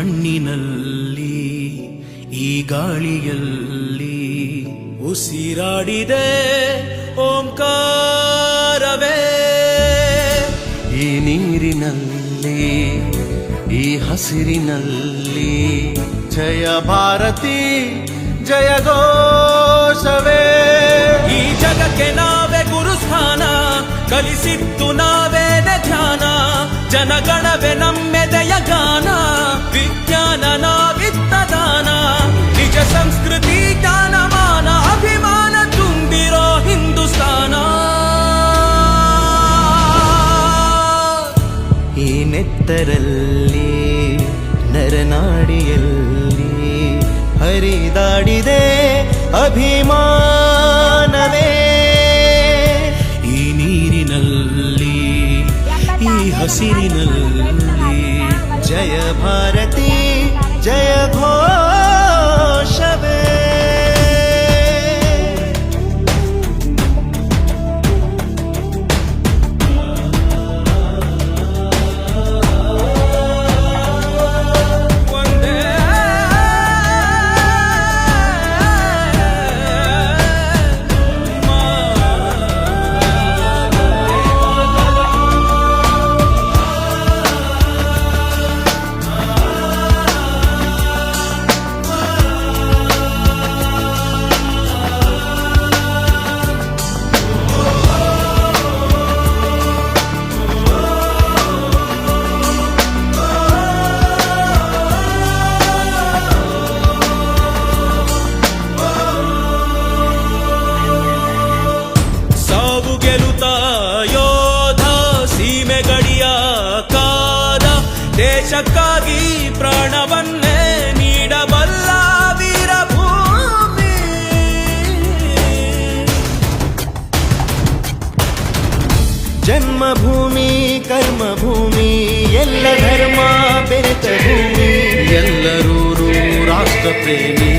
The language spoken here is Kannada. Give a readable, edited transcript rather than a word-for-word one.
ಮಣ್ಣಿನಲ್ಲಿ ಈ ಗಾಳಿಯಲ್ಲಿ ಉಸಿರಾಡಿದೆ ಓಂಕಾರವೇ. ಈ ನೀರಿನಲ್ಲಿ ಈ ಹಸಿರಿನಲ್ಲಿ ಜಯ ಭಾರತಿ ಜಯ ಘೋಷವೇ. ಈ ಜಗಕ್ಕೆ ನಾವೇ ಗುರುಸ್ಥಾನ, ಕಲಿಸಿದ್ದು ನಾವೇನೆ ಧ್ಯಾನ, ಜನಗಣವೇ ನಮ್ಮೆದೆಯ ಗಾನ, ವಿಜ್ಞಾನ ನಾವಿತ್ತ ದಾನ, ನಿಜ ಸಂಸ್ಕೃತಿ ಜ್ಞಾನಮಾನ, ಅಭಿಮಾನ ತುಂಬಿರೋ ಹಿಂದೂಸ್ತಾನ. ಈ ನೆತ್ತರಲ್ಲಿ ನರನಾಡಿಯಲ್ಲಿ ಹರಿದಾಡಿದೆ ಅಭಿಮಾನವೇ. ಈ ನೀರಿನಲ್ಲಿ ಈ ಹಸಿರಿನಲ್ಲಿ ಜಯ ಭಾರತಿ ಜಯ ಘೋಷವೇ. ಯೋಧ ಸೀಮೆ ಗಡಿಯ ಕಾದ, ದೇಶಕ್ಕಾಗಿ ಪ್ರಾಣವನ್ನೇ ನೀಡಬಲ್ಲ ವೀರಭೂಮಿ. ಜನ್ಮಭೂಮಿ ಕರ್ಮಭೂಮಿ ಎಲ್ಲ ಧರ್ಮ ಬೆರೆತ ಭೂಮಿ, ಎಲ್ಲರೂ ರಾಷ್ಟ್ರ ಪ್ರೇಮಿ.